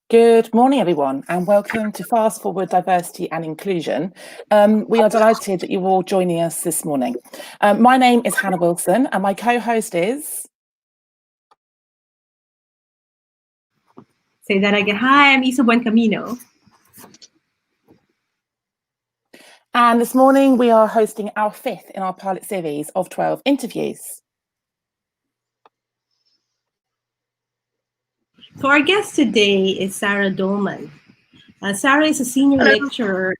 Good morning, everyone, and welcome to Fast Forward Diversity and Inclusion. We are delighted that you're all joining us this morning. My name is Hannah Wilson, and my co-host is... Say that again. Hi, I'm Isa Buencamino. And this morning we are hosting our fifth in our pilot series of 12 interviews. So our guest today is Sarah Dolman. Sarah is a senior lecturer.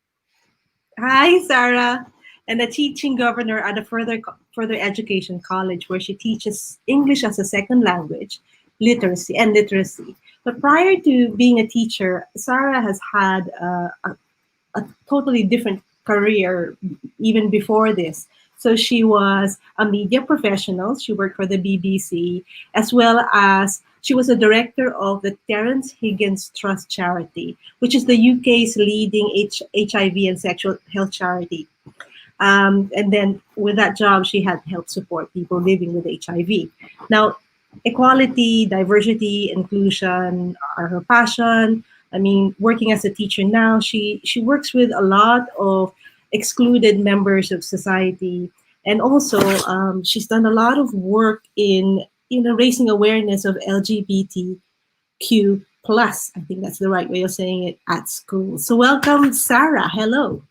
Hi, Sarah. And a teaching governor at a further education college where she teaches English as a second language, literacy. But prior to being a teacher, Sarah has had a totally different career even before this. So she was a media professional. She worked for the BBC, as well as she was a director of the Terence Higgins Trust charity, which is the UK's leading HIV and sexual health charity. And then with that job, she had helped support people living with HIV. Now, equality, diversity, inclusion are her passion. I mean, working as a teacher now, she works with a lot of excluded members of society, and also she's done a lot of work in raising awareness of LGBTQ plus. I think that's the right way of saying it at school. So welcome, Sarah. Hello.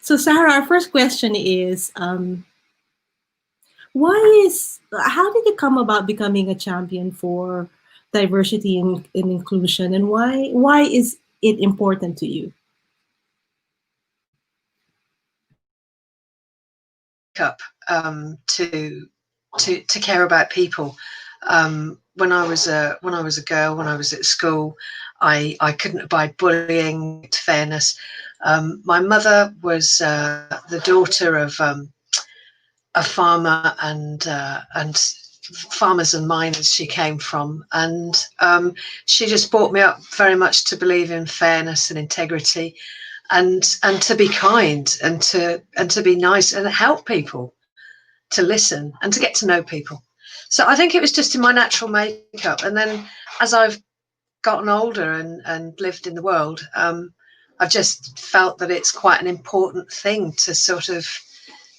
So Sarah, our first question is, how did you come about becoming a champion for diversity and inclusion, and why is it important to you? Up to care about people. When I was a girl, when I was at school, I couldn't abide bullying, fairness. My mother was the daughter of a farmer and farmers and miners she came from, and she just brought me up very much to believe in fairness and integrity, and to be kind and to be nice and help people, to listen and to get to know people. So I think it was just in my natural makeup. And then as I've gotten older and lived in the world, I've just felt that it's quite an important thing to sort of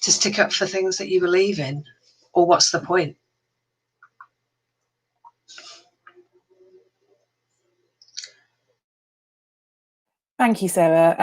to stick up for things that you believe in, or what's the point? Thank you, Sarah.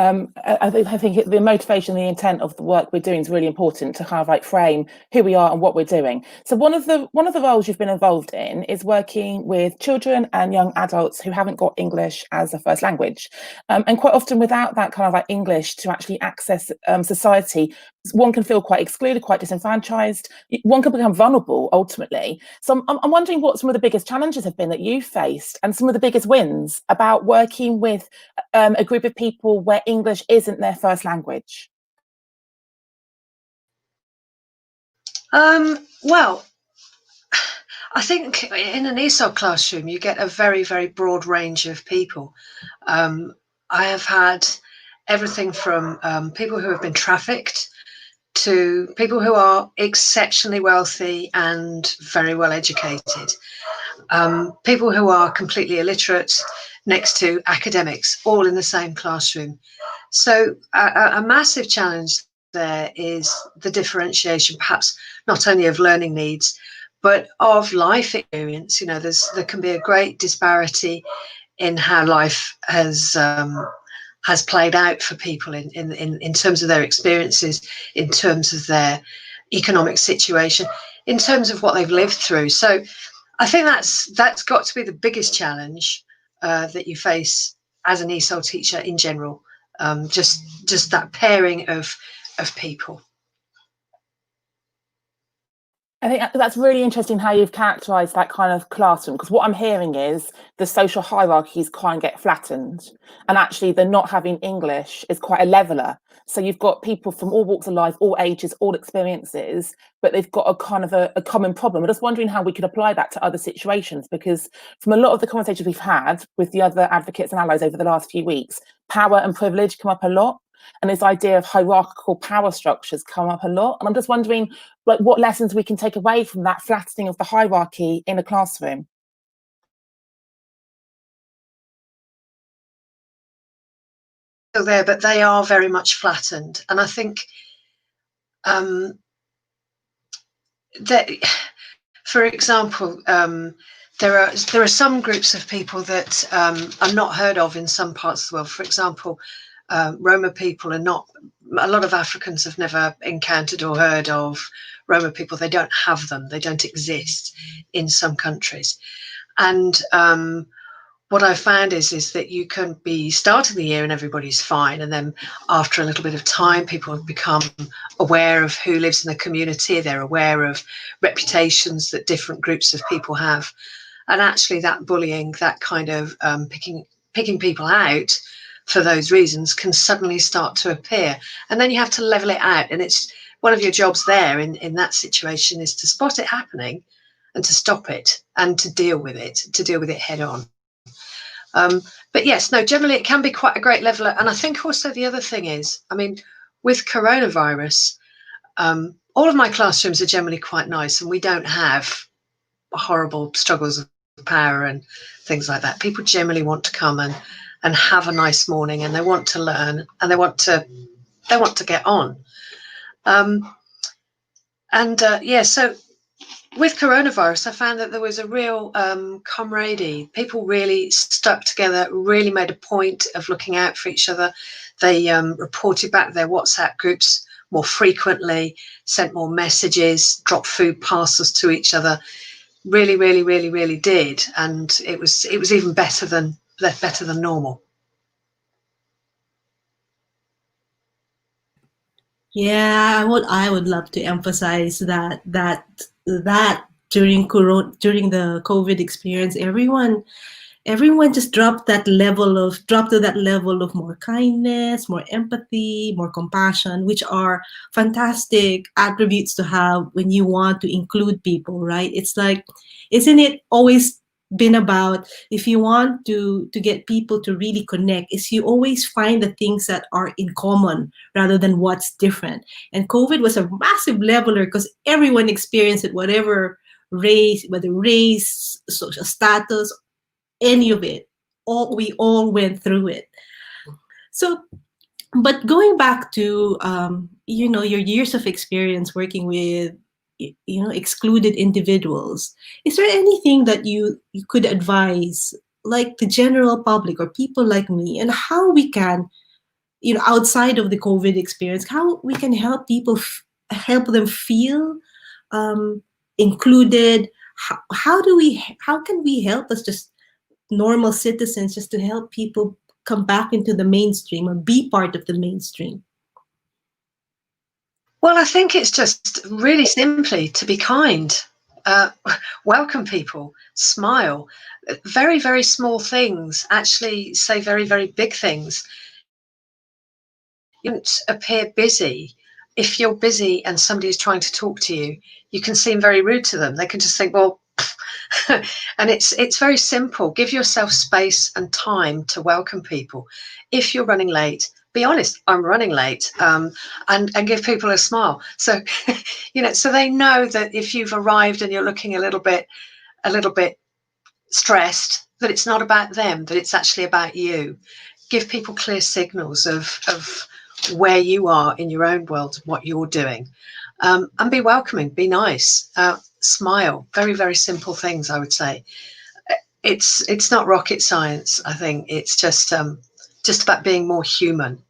I think the motivation, the intent of the work we're doing is really important to kind of like frame who we are and what we're doing. So one of the roles you've been involved in is working with children and young adults who haven't got English as a first language, and quite often without that kind of like English to actually access society, one can feel quite excluded, quite disenfranchised. One can become vulnerable ultimately. So I'm wondering what some of the biggest challenges have been that you've faced, and some of the biggest wins about working with a group of people where English isn't their first language. Well, I think in an ESOL classroom, you get a very, very broad range of people. I have had everything from people who have been trafficked to people who are exceptionally wealthy and very well educated, people who are completely illiterate, next to academics, all in the same classroom. So a massive challenge there is the differentiation, perhaps not only of learning needs, but of life experience. You know, there can be a great disparity in how life has played out for people in terms of their experiences, in terms of their economic situation, in terms of what they've lived through. So I think that's got to be the biggest challenge that you face as an ESOL teacher in general, just that pairing of people. I think that's really interesting how you've characterised that kind of classroom, because what I'm hearing is the social hierarchies kind of get flattened, and actually the not having English is quite a leveller. So you've got people from all walks of life, all ages, all experiences, but they've got a kind of a common problem. I'm just wondering how we could apply that to other situations, because from a lot of the conversations we've had with the other advocates and allies over the last few weeks, power and privilege come up a lot. And this idea of hierarchical power structures come up a lot. And I'm just wondering, like, what lessons we can take away from that flattening of the hierarchy in a classroom. there, but they are very much flattened. And I think that, for example, there are some groups of people that are not heard of in some parts of the world. For example, Roma people are not. A lot of Africans have never encountered or heard of Roma people. They don't have them. They don't exist in some countries. And what I found is that you can be starting the year and everybody's fine, and then after a little bit of time, people have become aware of who lives in the community. They're aware of reputations that different groups of people have, and actually that bullying, that kind of picking people out for those reasons, can suddenly start to appear, and then you have to level it out. And it's one of your jobs there in that situation is to spot it happening and to stop it and to deal with it head on. But yes, no, generally it can be quite a great leveler. And I think also the other thing is, I mean, with coronavirus, all of my classrooms are generally quite nice, and we don't have horrible struggles of power and things like that. People generally want to come and have a nice morning, and they want to learn, and they want to get on. So with coronavirus, I found that there was a real camaraderie. People really stuck together, really made a point of looking out for each other. They reported back their WhatsApp groups more frequently, sent more messages, dropped food parcels to each other. Really, really, really, really did. And it was even better than normal. Yeah, I would love to emphasize that during the COVID experience, everyone just dropped to that level of more kindness, more empathy, more compassion, which are fantastic attributes to have when you want to include people, right? It's like, isn't it always been about, if you want to get people to really connect, is you always find the things that are in common rather than what's different. And COVID was a massive leveler because everyone experienced it, whether race, social status, any of it. We all went through it. So, but going back to your years of experience working with excluded individuals, is there anything that you could advise, like the general public or people like me, and how we can, outside of the COVID experience, how we can help people help them feel included? How can we help as just normal citizens, just to help people come back into the mainstream or be part of the mainstream? Well, I think it's just really simply to be kind, welcome people, smile. Very, very small things actually say very, very big things. You don't appear busy. If you're busy and somebody is trying to talk to you, you can seem very rude to them. They can just think, well, and it's very simple. Give yourself space and time to welcome people. If you're running late, be honest, I'm running late, and give people a smile. So, so they know that if you've arrived and you're looking a little bit stressed, that it's not about them, that it's actually about you. Give people clear signals of where you are in your own world, what you're doing, and be welcoming, be nice, smile. Very, very simple things, I would say. It's not rocket science. I think it's just about being more human.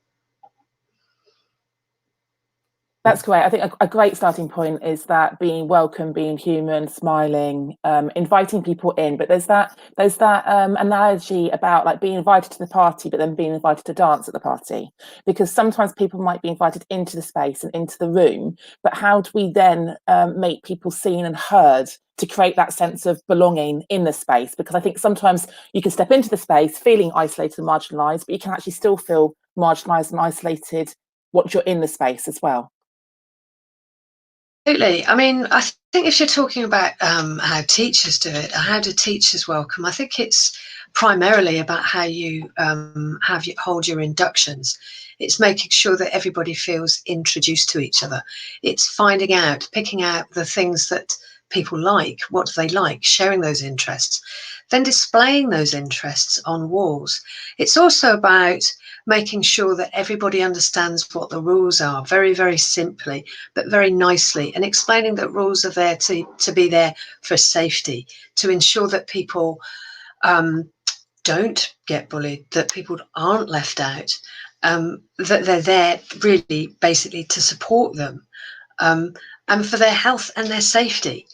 That's great. I think a great starting point is that being welcome, being human, smiling, inviting people in. But there's that analogy about like being invited to the party, but then being invited to dance at the party. Because sometimes people might be invited into the space and into the room, but how do we then make people seen and heard to create that sense of belonging in the space? Because I think sometimes you can step into the space feeling isolated and marginalised, but you can actually still feel marginalised and isolated once you're in the space as well. Absolutely. I mean, I think if you're talking about how teachers do it, how do teachers welcome, I think it's primarily about how you hold your inductions. It's making sure that everybody feels introduced to each other. It's picking out the things that people like, what do they like, sharing those interests, then displaying those interests on walls. It's also about making sure that everybody understands what the rules are, very, very simply, but very nicely, and explaining that rules are there to be there for safety, to ensure that people don't get bullied, that people aren't left out, that they're there really basically to support them, and for their health and their safety.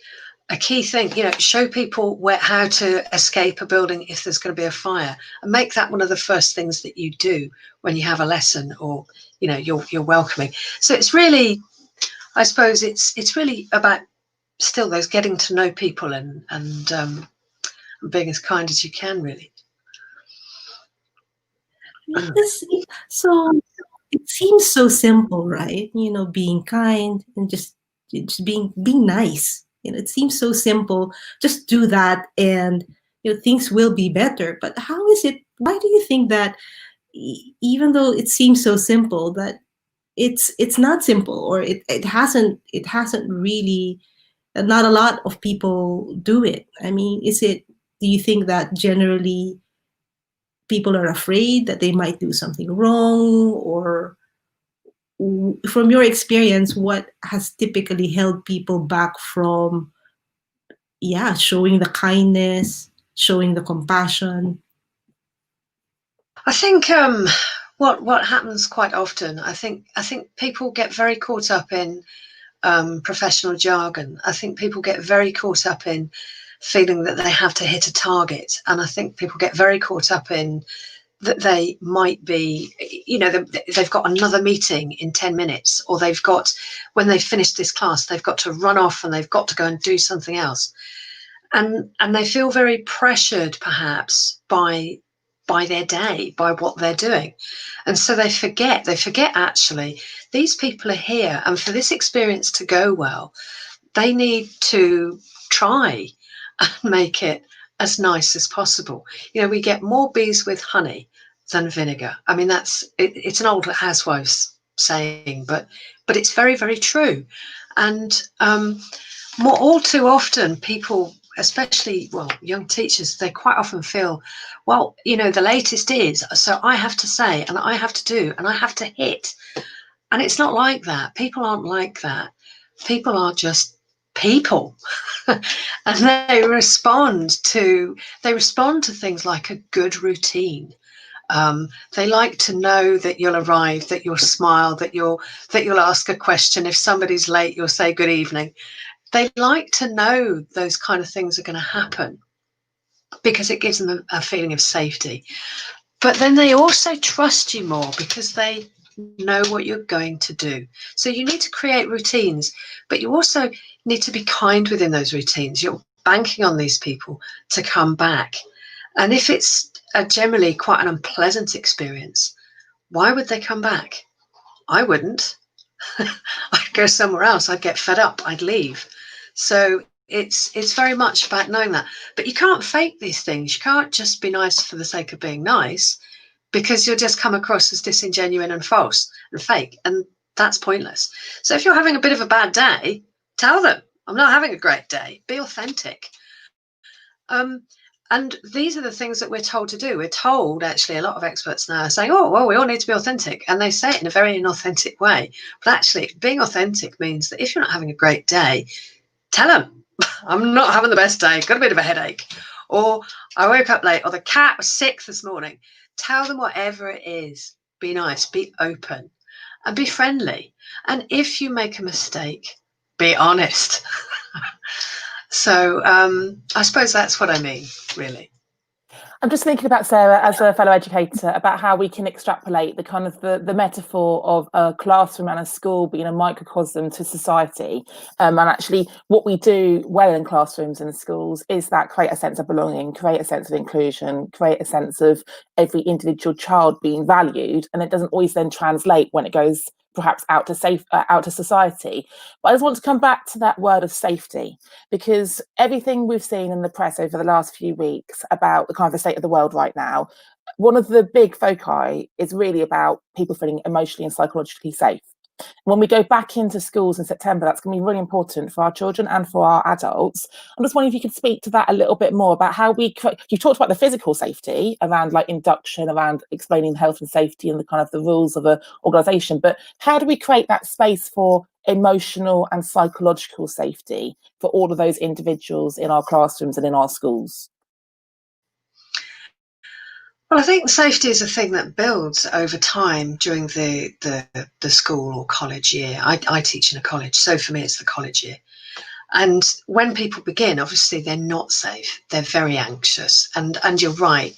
A key thing, show people how to escape a building if there's going to be a fire, and make that one of the first things that you do when you have a lesson, or you're welcoming. So it's really, I suppose it's really about still those getting to know people and being as kind as you can, really. So it seems so simple, right? Being kind and just being nice. It seems so simple. Just do that, and things will be better. But how is it? Why do you think that, even though it seems so simple, that it's not simple, or it hasn't really, not a lot of people do it? I mean, do you think that generally people are afraid that they might do something wrong? Or from your experience, what has typically held people back from showing the kindness, showing the compassion? I think what happens quite often, I think people get very caught up in professional jargon. I think people get very caught up in feeling that they have to hit a target, and I think people get very caught up in that they might be, they've got another meeting in 10 minutes, or they've got, when they've finished this class, they've got to run off and they've got to go and do something else. And they feel very pressured, perhaps, by their day, by what they're doing. And so they forget actually, these people are here, and for this experience to go well, they need to try and make it as nice as possible. We get more bees with honey than vinegar. I mean, it's an old housewives saying, but it's very, very true. And all too often, people, especially, young teachers, they quite often feel, the latest is, so I have to say, and I have to do, and I have to hit. And it's not like that. People aren't like that. People are just people. And they respond to things like a good routine. They like to know that you'll arrive, that you'll smile, that you'll ask a question. If somebody's late, you'll say good evening. They like to know those kind of things are going to happen, because it gives them a feeling of safety. But then they also trust you more because they know what you're going to do. So you need to create routines, but you also need to be kind within those routines. You're banking on these people to come back. And if it's generally quite an unpleasant experience, why would they come back? I wouldn't. I'd go somewhere else. I'd get fed up. I'd leave. So it's very much about knowing that. But you can't fake these things. You can't just be nice for the sake of being nice, because you'll just come across as disingenuine and false and fake, and that's pointless. So if you're having a bit of a bad day, tell them, I'm not having a great day. Be authentic. And these are the things that we're told to do. We're told, actually, a lot of experts now are saying, oh, well, we all need to be authentic. And they say it in a very inauthentic way. But actually, being authentic means that if you're not having a great day, tell them, I'm not having the best day, got a bit of a headache, or I woke up late, or the cat was sick this morning. Tell them whatever it is. Be nice, be open, and be friendly. And if you make a mistake, be honest. So I suppose that's what I mean, really. I'm just thinking about, Sarah, as a fellow educator, about how we can extrapolate the kind of the metaphor of a classroom and a school being a microcosm to society. And actually what we do well in classrooms and schools is that create a sense of belonging, create a sense of inclusion, create a sense of every individual child being valued. And it doesn't always then translate when it goes perhaps out to society. But I just want to come back to that word of safety, because everything we've seen in the press over the last few weeks about the kind of the state of the world right now, one of the big foci is really about people feeling emotionally and psychologically safe. When we go back into schools in September, that's going to be really important for our children and for our adults. I'm just wondering if you could speak to that a little bit more about how you've talked about the physical safety around like induction, around explaining health and safety and the kind of the rules of an organisation, but how do we create that space for emotional and psychological safety for all of those individuals in our classrooms and in our schools? Well, I think safety is a thing that builds over time during the school or college year. I teach in a college, so for me it's the college year. And when people begin, obviously they're not safe. They're very anxious. And you're right,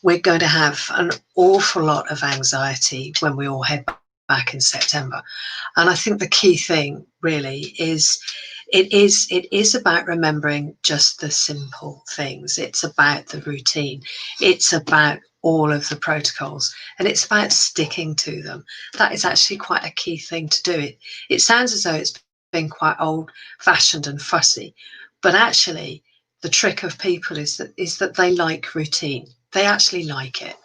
we're going to have an awful lot of anxiety when we all head back in September. And I think the key thing really is it is about remembering just the simple things. It's about the routine. It's about all of the protocols, and it's about sticking to them. That is actually quite a key thing to do. It sounds as though it's been quite old-fashioned and fussy, but actually the trick of people is that they like routine. They actually like it.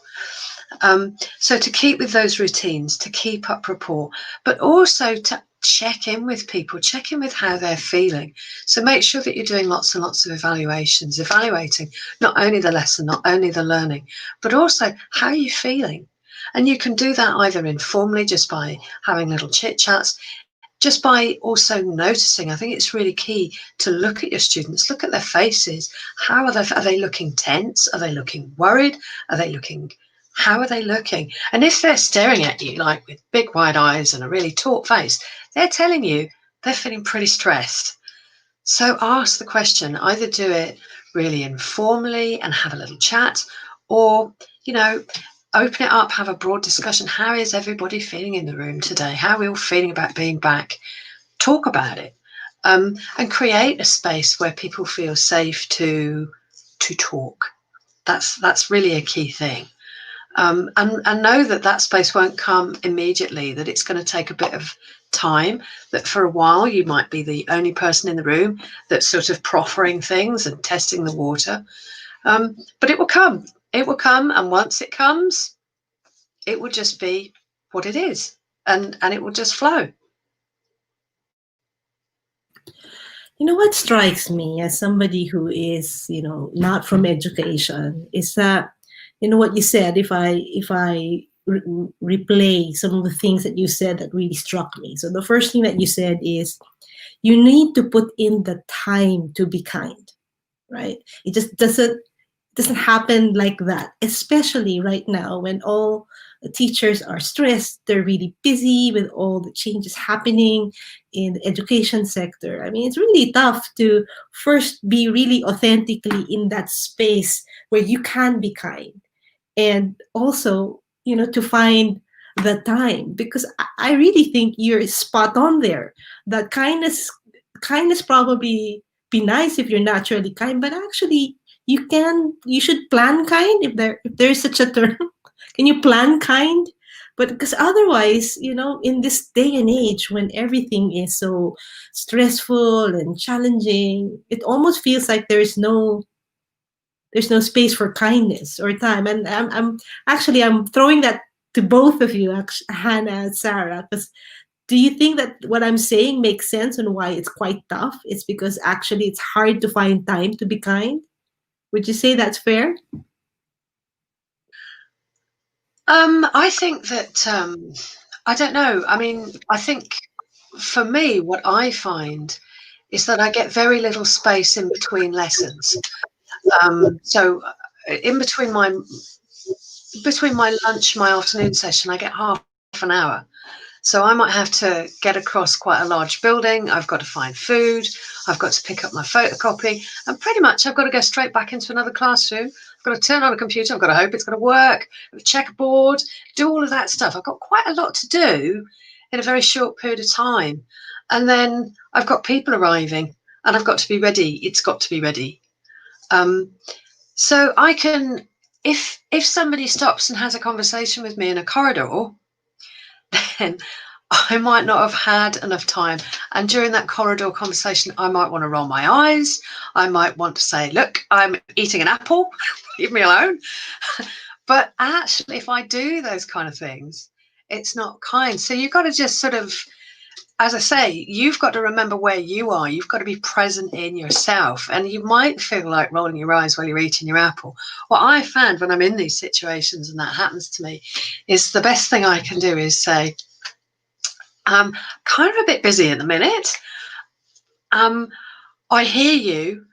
So to keep with those routines, to keep up rapport, but also to check in with people, check in with how they're feeling. So make sure that you're doing lots and lots of evaluations, evaluating not only the lesson, not only the learning, but also how are you feeling? And you can do that either informally, just by having little chit chats, just by also noticing. I think it's really key to look at your students, look at their faces. How are they looking tense? Are they looking worried? How are they looking? And if they're staring at you like with big wide eyes and a really taut face, they're telling you they're feeling pretty stressed. So ask the question, either do it really informally and have a little chat, or, open it up, have a broad discussion. How is everybody feeling in the room today? How are we all feeling about being back? Talk about it, and create a space where people feel safe to talk. That's really a key thing. And know that space won't come immediately, that it's going to take a bit of time, that for a while you might be the only person in the room that's sort of proffering things and testing the water. But it will come. It will come, and once it comes, it will just be what it is, and it will just flow. What strikes me as somebody who is, not from education is that, what you said, if I replay some of the things that you said that really struck me. So the first thing that you said is you need to put in the time to be kind, right? It just doesn't happen like that, especially right now when all the teachers are stressed. They're really busy with all the changes happening in the education sector. I mean, it's really tough to first be really authentically in that space where you can be kind, and also, to find the time, because I really think you're spot on there. That kindness probably be nice if you're naturally kind, but actually you should plan kind, if there's such a term. Can you plan kind? But because otherwise, in this day and age when everything is so stressful and challenging, it almost feels like there's no space for kindness or time. And I'm throwing that to both of you, Hannah and Sarah, because do you think that what I'm saying makes sense and why it's quite tough? It's because actually it's hard to find time to be kind. Would you say that's fair? I think that, I don't know. I mean, I think for me, what I find is that I get very little space in between lessons. So in between my lunch, my afternoon session, I get half an hour. So I might have to get across quite a large building. I've got to find food. I've got to pick up my photocopy, and pretty much I've got to go straight back into another classroom. I've got to turn on a computer. I've got to hope it's going to work, check a board, do all of that stuff. I've got quite a lot to do in a very short period of time. And then I've got people arriving, and I've got to be ready. It's got to be ready. So I can, if somebody stops and has a conversation with me in a corridor, then I might not have had enough time. And during that corridor conversation, I might want to roll my eyes. I might want to say, look, I'm eating an apple, leave me alone. But actually, if I do those kind of things, it's not kind. So you've got to just sort of, as I say, you've got to remember where you are. You've got to be present in yourself. And you might feel like rolling your eyes while you're eating your apple. What I found when I'm in these situations and that happens to me is the best thing I can do is say, I'm kind of a bit busy at the minute. I hear you,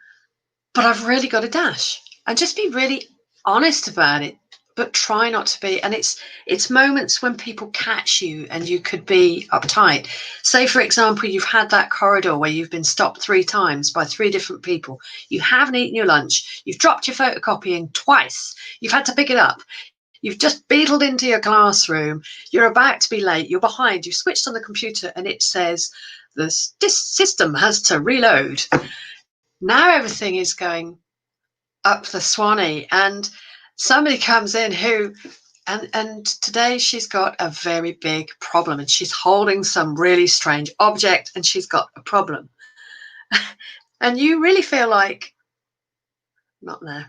but I've really got a dash. And just be really honest about it, but try not to be. And it's moments when people catch you and you could be uptight. Say, for example, you've had that corridor where you've been stopped 3 times by 3 different people. You haven't eaten your lunch. You've dropped your photocopying twice. You've had to pick it up. You've just beetled into your classroom. You're about to be late. You're behind. You've switched on the computer and it says, this system has to reload. Now everything is going up the Swanee, and somebody comes in who, and today she's got a very big problem, and she's holding some really strange object, and she's got a problem. And you really feel like, not now.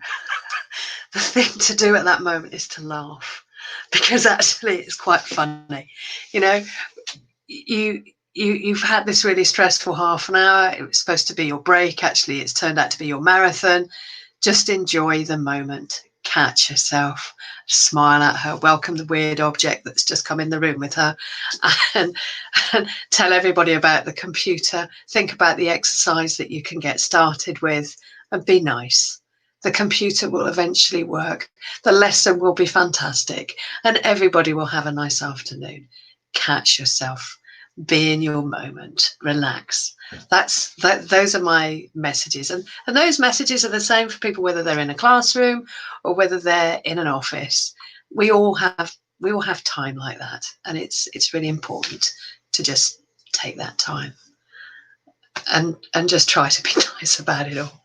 The thing to do at that moment is to laugh, because actually it's quite funny. You know, you've had this really stressful half an hour. It was supposed to be your break. Actually, it's turned out to be your marathon. Just enjoy the moment. Catch yourself. Smile at her. Welcome the weird object that's just come in the room with her. And tell everybody about the computer. Think about the exercise that you can get started with. And be nice. The computer will eventually work. The lesson will be fantastic. And everybody will have a nice afternoon. Catch yourself. Be in your moment. Relax. Those are my messages, and those messages are the same for people whether they're in a classroom or whether they're in an office. We all have time like that, and it's really important to just take that time and just try to be nice about it all.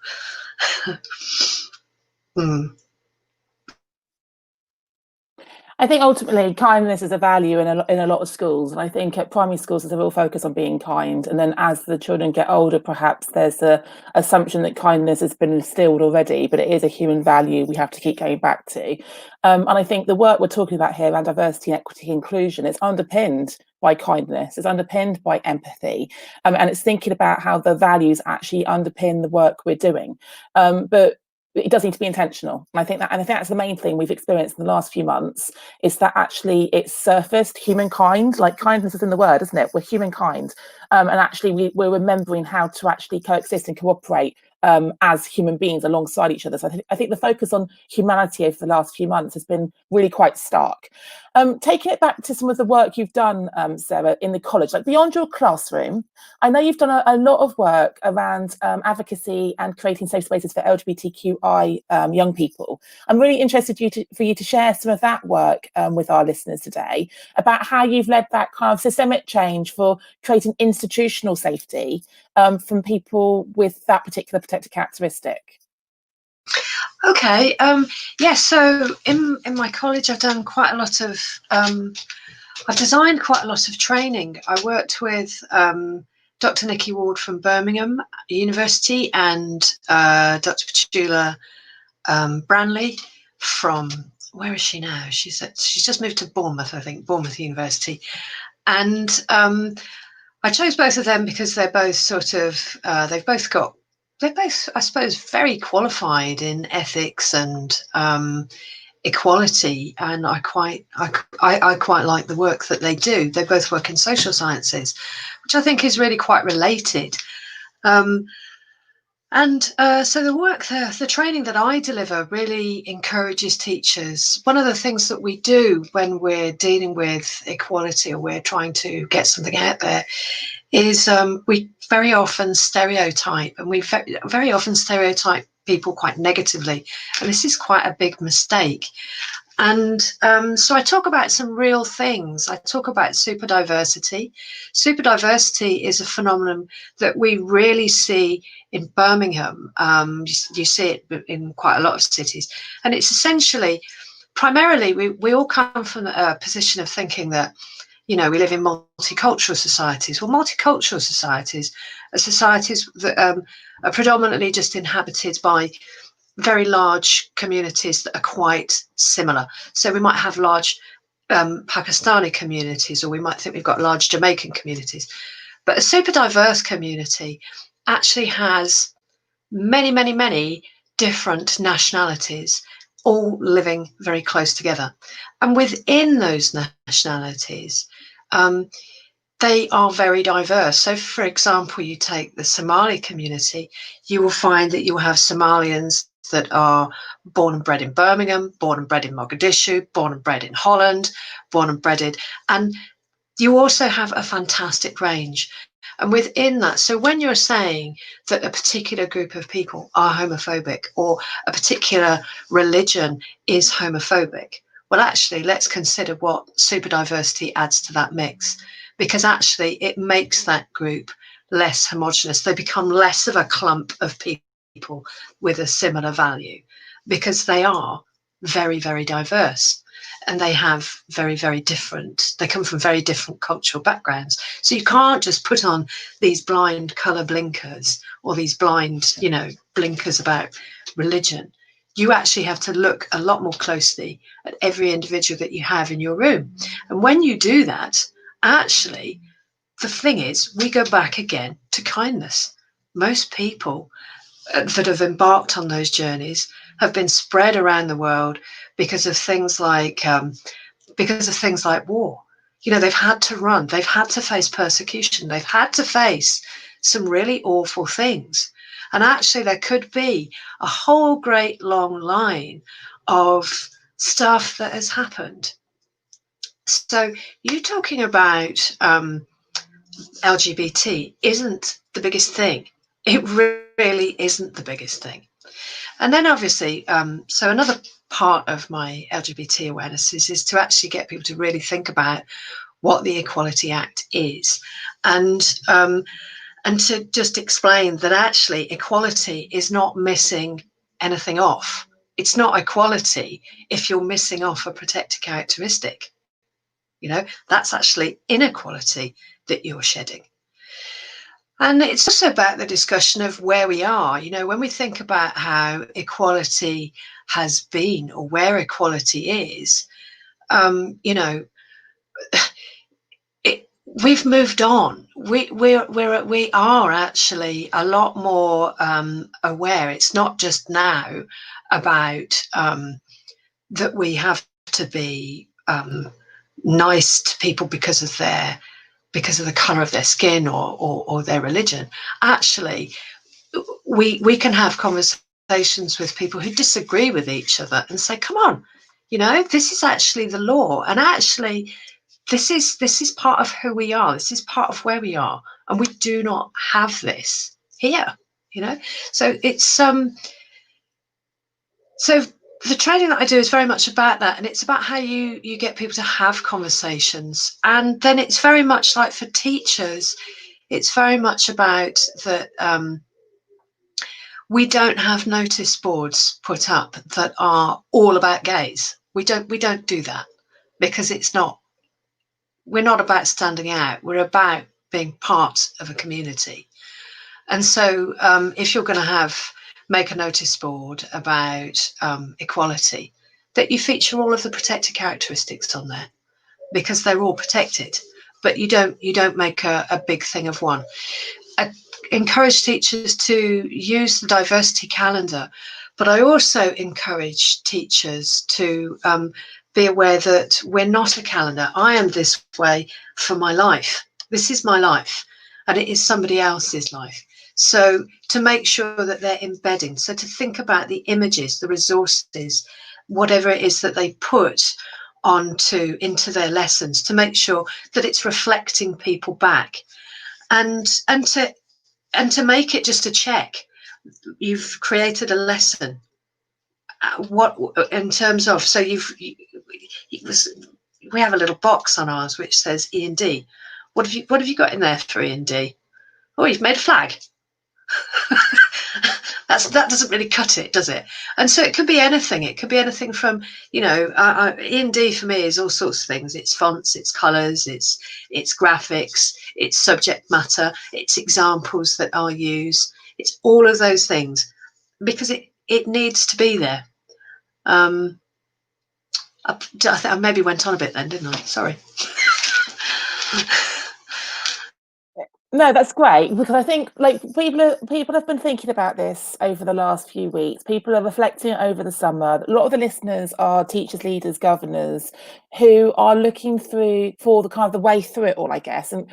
I think ultimately kindness is a value in a lot of schools, and I think at primary schools there's a real focus on being kind, and then as the children get older, perhaps there's a assumption that kindness has been instilled already, but it is a human value we have to keep going back to. And I think the work we're talking about here around diversity, equity, inclusion is underpinned by kindness, it's underpinned by empathy, and it's thinking about how the values actually underpin the work we're doing. But it does need to be intentional. And I think that's the main thing we've experienced in the last few months, is that actually it's surfaced humankind, like kindness is in the word, isn't it? We're humankind. And actually we're remembering how to actually coexist and cooperate as human beings alongside each other. So I think the focus on humanity over the last few months has been really quite stark. Taking it back to some of the work you've done, Sarah, in the college, like beyond your classroom, I know you've done a lot of work around advocacy and creating safe spaces for LGBTQI young people. I'm really interested for you to share some of that work with our listeners today, about how you've led that kind of systemic change for creating institutional safety from people with that particular protected characteristic. Okay. So in my college, I've done quite a lot of, I've designed quite a lot of training. I worked with Dr. Nikki Ward from Birmingham University and Dr. Petula Branley from, where is she now? She's just moved to Bournemouth, I think, Bournemouth University. And I chose both of them because they're both sort of, they're both, I suppose, very qualified in ethics and equality, and I quite like the work that they do. They both work in social sciences, which I think is really quite related. So the work, the training that I deliver really encourages teachers. One of the things that we do when we're dealing with equality or we're trying to get something out there is we very often stereotype, and we very often stereotype people quite negatively. And this is quite a big mistake. And so I talk about some real things. I talk about superdiversity. Superdiversity is a phenomenon that we really see in Birmingham. You see it in quite a lot of cities. And it's essentially, primarily, we all come from a position of thinking that, you know, we live in multicultural societies. Well, multicultural societies are societies that are predominantly just inhabited by very large communities that are quite similar. So we might have large Pakistani communities, or we might think we've got large Jamaican communities. But a super diverse community actually has many, many, many different nationalities all living very close together. And within those nationalities, they are very diverse. So, for example, you take the Somali community, you will find that you'll have Somalians that are born and bred in Birmingham, born and bred in Mogadishu, born and bred in Holland, born and bred in, and you also have a fantastic range. And within that, so when you're saying that a particular group of people are homophobic or a particular religion is homophobic, well, actually, let's consider what super diversity adds to that mix, because actually it makes that group less homogenous. They become less of a clump of people with a similar value because they are very, very diverse. And they have very, very different, they come from very different cultural backgrounds. So you can't just put on these blind colour blinkers or these blind, blinkers about religion. You actually have to look a lot more closely at every individual that you have in your room. And when you do that, actually, the thing is, we go back again to kindness. Most people that have embarked on those journeys have been spread around the world because of things like war. They've had to run, they've had to face persecution, they've had to face some really awful things. And actually, there could be a whole great long line of stuff that has happened. So you talking about LGBT isn't the biggest thing. It really isn't the biggest thing. And then obviously, so another part of my LGBT awareness is to actually get people to really think about what the Equality Act is, and to just explain that actually equality is not missing anything off. It's not equality if you're missing off a protected characteristic. That's actually inequality that you're shedding. And it's also about the discussion of where we are. When we think about how equality has been or where equality is, we've moved on. We are actually a lot more aware. It's not just now about that we have to be nice to people because of the colour of their skin or their religion. Actually, we can have conversations with people who disagree with each other and say, come on, this is actually the law. And actually, this is part of who we are. This is part of where we are. And we do not have this here, So it's so the training that I do is very much about that, and it's about how you get people to have conversations. And then it's very much like for teachers, it's very much about that we don't have notice boards put up that are all about gays. We don't do that, because we're not about standing out. We're about being part of a community. And so if you're going to make a notice board about equality, that you feature all of the protected characteristics on there, because they're all protected, but you don't make a big thing of one. I encourage teachers to use the diversity calendar, but I also encourage teachers to be aware that we're not a calendar. I am this way for my life. This is my life, and it is somebody else's life. So to make sure that they're embedding, so to think about the images, the resources, whatever it is that they put into their lessons, to make sure that it's reflecting people back, and to make it just a check. You've created a lesson. What in terms of, so we have a little box on ours which says E&D. What have you got in there for E&D? Oh, you've made a flag. That doesn't really cut it, does it? And so it could be anything. It could be anything from, E&D for me is all sorts of things. It's fonts, it's colours, it's graphics, it's subject matter, it's examples that I'll use. It's all of those things, because it needs to be there. I think I maybe went on a bit then, didn't I? Sorry. No, that's great, because I think like people have been thinking about this over the last few weeks. People are reflecting over the summer. A lot of the listeners are teachers, leaders, governors who are looking through for the kind of the way through it all, I guess. And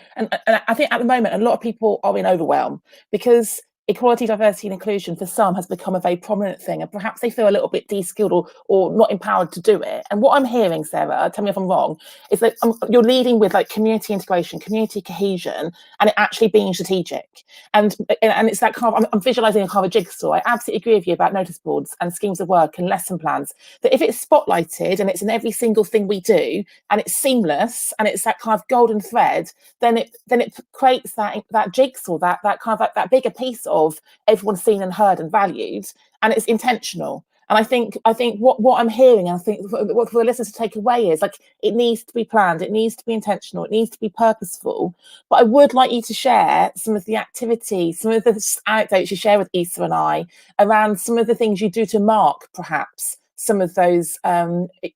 I think at the moment a lot of people are in overwhelm because equality, diversity, and inclusion for some has become a very prominent thing, and perhaps they feel a little bit de-skilled or not empowered to do it. And what I'm hearing, Sarah, tell me if I'm wrong, is that you're leading with like community integration, community cohesion, and it actually being strategic. And it's that kind of, I'm visualizing a kind of a jigsaw. I absolutely agree with you about notice boards and schemes of work and lesson plans, that if it's spotlighted and it's in every single thing we do and it's seamless and it's that kind of golden thread, then it creates that jigsaw, that kind of that bigger piece of everyone's seen and heard and valued, and it's intentional. And I think what I'm hearing, and I think what for the listeners to take away is like it needs to be planned, it needs to be intentional, it needs to be purposeful. But I would like you to share some of the activities, some of the anecdotes you share with Isa and I around some of the things you do to mark perhaps some of those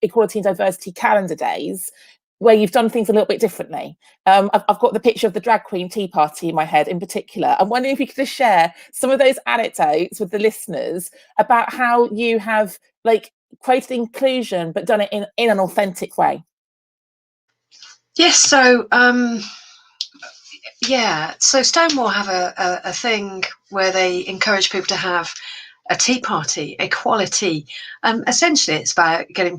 equality and diversity calendar days where you've done things a little bit differently. I've got the picture of the drag queen tea party in my head in particular. I'm wondering if you could just share some of those anecdotes with the listeners about how you have like created inclusion but done it in an authentic way. Yes, so so Stonewall have a thing where they encourage people to have a tea party, equality. Essentially, it's about getting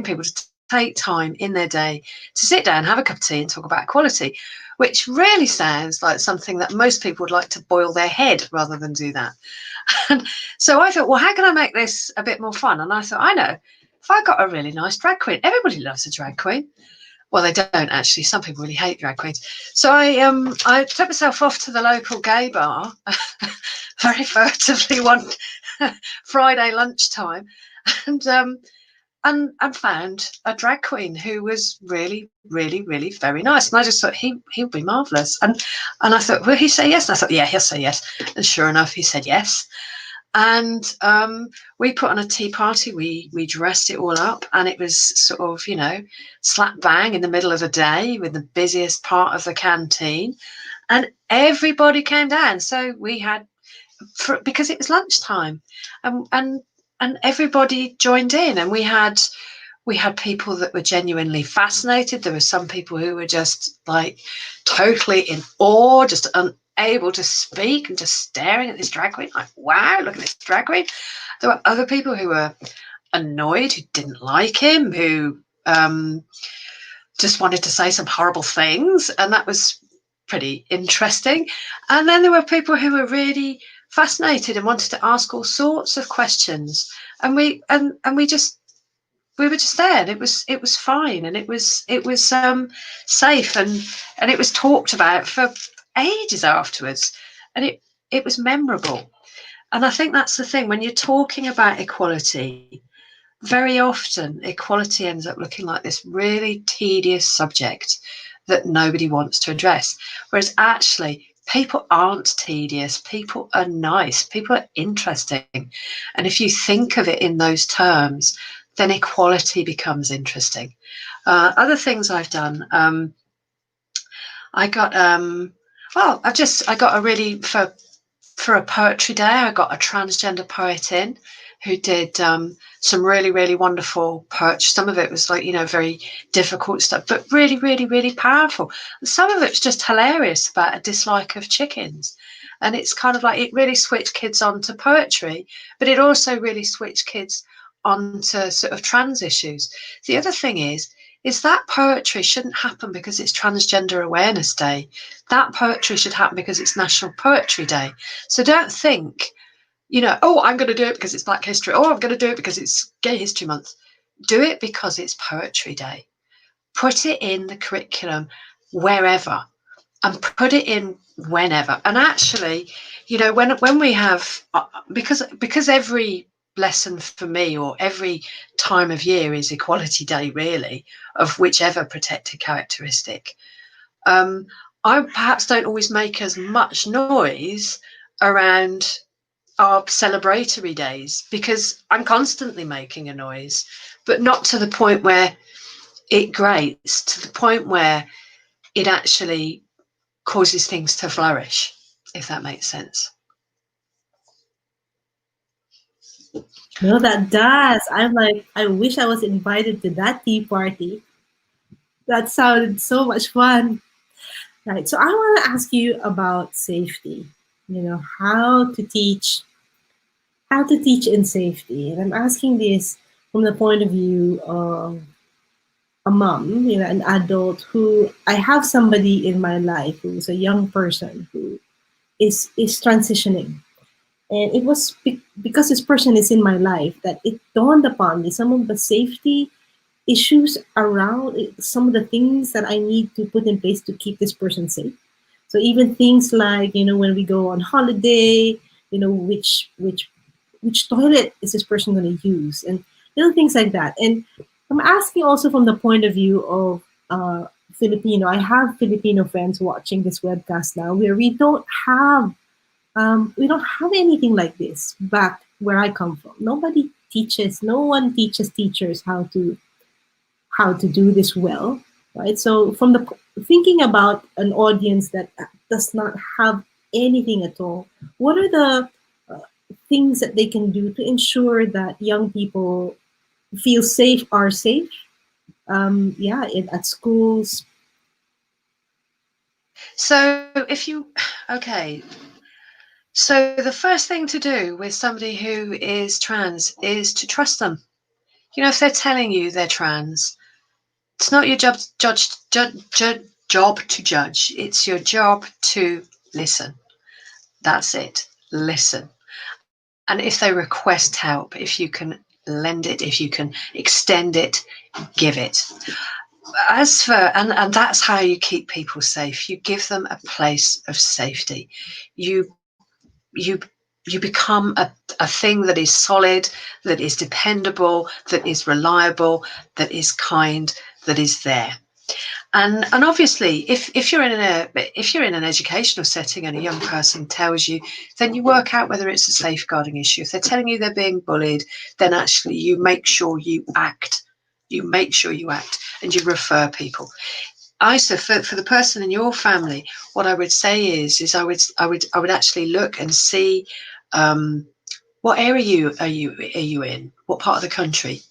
people to take time in their day to sit down, have a cup of tea and talk about equality, which really sounds like something that most people would like to boil their head rather than do that. And so I thought, well, how can I make this a bit more fun? And I thought, I know, if I got a really nice drag queen, everybody loves a drag queen. Well, they don't actually. Some people really hate drag queens. So I took myself off to the local gay bar very furtively one Friday lunchtime, and found a drag queen who was really, really, really very nice. And I just thought he'll be marvelous. And I thought, will he say yes? And I thought, yeah, he'll say yes. And sure enough, he said yes. And we put on a tea party. We dressed it all up, and it was sort of, slap bang in the middle of the day with the busiest part of the canteen, and everybody came down. So we had, because it was lunchtime, and everybody joined in, and we had people that were genuinely fascinated. There were some people who were just like totally in awe, just unable to speak and just staring at this drag queen like, wow, look at this drag queen. There were other people who were annoyed, who didn't like him, who just wanted to say some horrible things, and that was pretty interesting. And then there were people who were really fascinated and wanted to ask all sorts of questions, and we were just there, and it was fine, and it was safe, and it was talked about for ages afterwards, and it was memorable. And I think that's the thing, when you're talking about equality, very often equality ends up looking like this really tedious subject that nobody wants to address, whereas actually people aren't tedious, people are nice, people are interesting. And if you think of it in those terms, then equality becomes interesting. Other things I've done, I got a really, for a poetry day, I got a transgender poet in who did some really, really wonderful poetry. Some of it was like, very difficult stuff, but really, really, really powerful. And some of it was just hilarious, about a dislike of chickens. And it's kind of like, it really switched kids onto poetry, but it also really switched kids onto sort of trans issues. The other thing is that poetry shouldn't happen because it's Transgender Awareness Day. That poetry should happen because it's National Poetry Day. So don't think, oh, I'm going to do it because it's Black History. Oh, I'm going to do it because it's Gay History Month. Do it because it's Poetry Day. Put it in the curriculum wherever, and put it in whenever. And actually, when we have, because every lesson for me, or every time of year, is Equality Day, really, of whichever protected characteristic. I perhaps don't always make as much noise around are celebratory days, because I'm constantly making a noise, but not to the point where it grates, to the point where it actually causes things to flourish, if that makes sense. No, that does. I'm like, I wish I was invited to that tea party. That sounded so much fun. Right. So I want to ask you about safety. You know, how to teach in safety. And I'm asking this from the point of view of a mom, you know, an adult who I have somebody in my life who's a young person who is transitioning. And it was because this person is in my life that it dawned upon me some of the safety issues around some of the things that I need to put in place to keep this person safe. So even things like, you know, when we go on holiday, you know, which toilet is this person going to use, and little things like that. And I'm asking also from the point of view of Filipino. I have Filipino friends watching this webcast now, where we don't have anything like this back where I come from. No one teaches teachers how to do this well, right? So from the thinking about an audience that does not have anything at all, what are the things that they can do to ensure that young people feel safe, are safe? At schools. So so the first thing to do with somebody who is trans is to trust them. You know, if they're telling you they're trans, it's not your job to judge. It's your job to listen. That's it. Listen. And if they request help, if you can lend it, if you can extend it, give it. As for and that's how you keep people safe. You give them a place of safety. You become a thing that is solid, that is dependable, that is reliable, that is kind, that is there. And obviously, if you're in an educational setting and a young person tells you, then you work out whether it's a safeguarding issue. If they're telling you they're being bullied, then actually you make sure you act. You make sure you act, and you refer people. Isa, for the person in your family, what I would say is I would actually look and see what area are you in, what part of the country,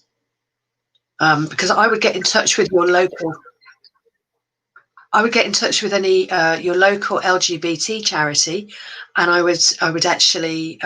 because I would get in touch with your local. I would get in touch with any your local LGBT charity, and I would actually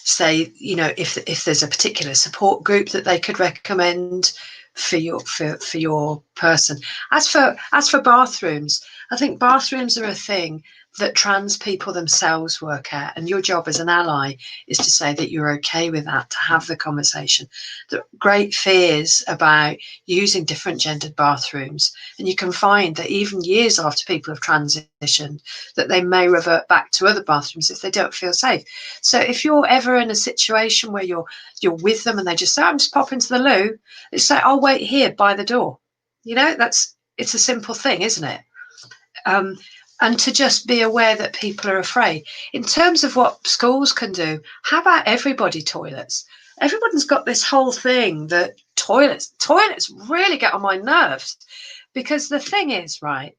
say, you know, if there's a particular support group that they could recommend for your person. As for bathrooms, I think bathrooms are a thing that trans people themselves work at, and your job as an ally is to say that you're okay with that, to have the conversation. The great fears about using different gendered bathrooms, and you can find that even years after people have transitioned, that they may revert back to other bathrooms if they don't feel safe. So if you're ever in a situation where you're with them and they just say, I'm just popping to the loo, it's like, I'll wait here by the door. You know, it's a simple thing, isn't it? And to just be aware that people are afraid. In terms of what schools can do, how about everybody toilets? Everyone's got this whole thing that toilets really get on my nerves, because the thing is, right,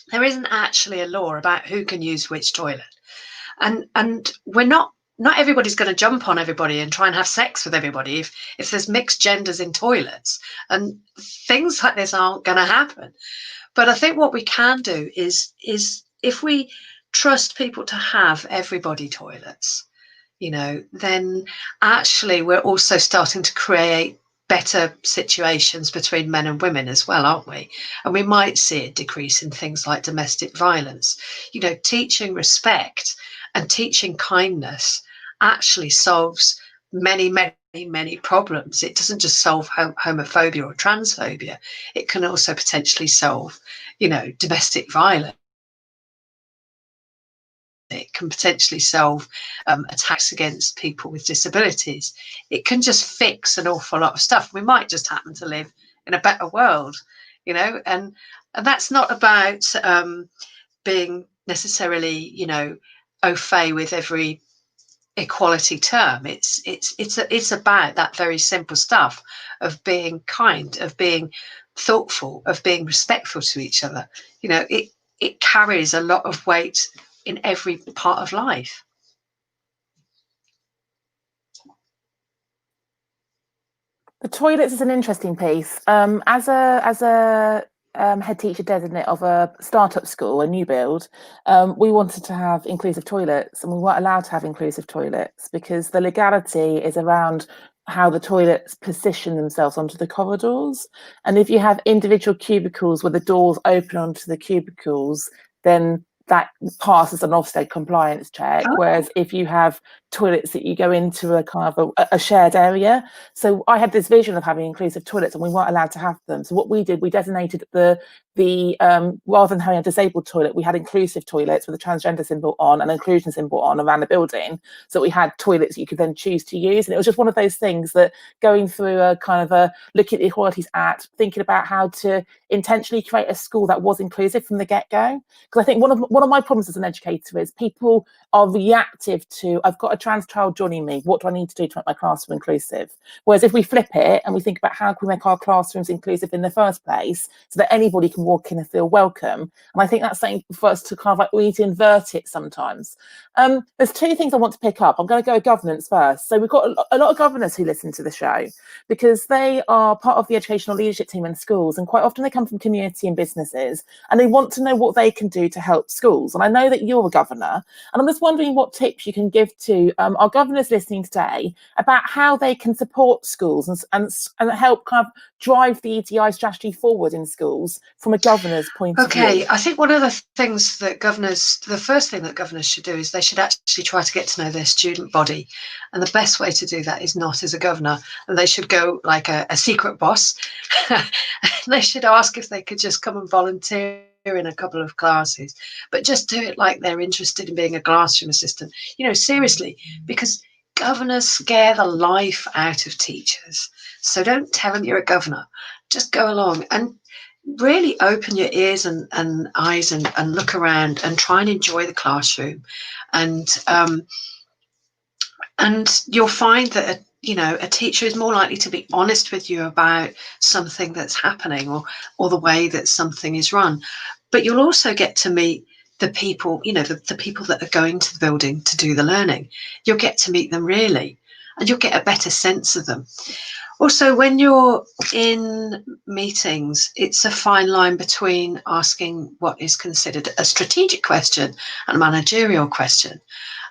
there isn't actually a law about who can use which toilet. And we're not everybody's going to jump on everybody and try and have sex with everybody if there's mixed genders in toilets, and things like this aren't going to happen. But I think what we can do is if we trust people to have everybody toilets, you know, then actually we're also starting to create better situations between men and women as well, aren't we? And we might see a decrease in things like domestic violence. You know, teaching respect and teaching kindness actually solves many problems. It doesn't just solve homophobia or transphobia. It can also potentially solve, you know, domestic violence. It can potentially solve attacks against people with disabilities. It can just fix an awful lot of stuff. We might just happen to live in a better world, you know, and that's not about being necessarily, you know, au fait with every equality term. It's about that very simple stuff of being kind, of being thoughtful, of being respectful to each other. You know, it carries a lot of weight in every part of life. The toilets is an interesting piece. As a head teacher designate of a startup school, a new build, we wanted to have inclusive toilets, and we weren't allowed to have inclusive toilets because the legality is around how the toilets position themselves onto the corridors. And if you have individual cubicles where the doors open onto the cubicles, then that passes an Ofsted compliance check. Oh. Whereas if you have toilets that you go into a kind of a shared area. So I had this vision of having inclusive toilets, and we weren't allowed to have them. So what we did, we designated the rather than having a disabled toilet, we had inclusive toilets with a transgender symbol on and inclusion symbol on around the building. So we had toilets you could then choose to use. And it was just one of those things that going through a kind of a look at the Equalities Act, thinking about how to intentionally create a school that was inclusive from the get-go. Because I think one of my problems as an educator is people are reactive to, I've got a trans child joining me, what do I need to do to make my classroom inclusive? Whereas if we flip it and we think about how can we make our classrooms inclusive in the first place so that anybody can walk in and feel welcome, and I think that's something for us to kind of like, we need to invert it sometimes. There's two things I want to pick up. I'm going to go governance first. So we've got a lot of governors who listen to the show because they are part of the educational leadership team in schools, and quite often they come from community and businesses, and they want to know what they can do to help schools. And I know that you're a governor, and I'm just wondering what tips you can give to our governors listening today about how they can support schools and help kind of drive the EDI strategy forward in schools from a governor's point of view. Okay, I think one of the things that the first thing that governors should do is they should actually try to get to know their student body. And the best way to do that is not as a governor. And they should go like a secret boss. They should ask if they could just come and volunteer in a couple of classes, but just do it like they're interested in being a classroom assistant. You know, seriously, because governors scare the life out of teachers. So don't tell them you're a governor. Just go along and really open your ears and eyes and look around and try and enjoy the classroom. And you'll find that a teacher is more likely to be honest with you about something that's happening or the way that something is run. But you'll also get to meet the people, the people that are going to the building to do the learning. You'll get to meet them really, and you'll get a better sense of them. Also, when you're in meetings, it's a fine line between asking what is considered a strategic question and a managerial question.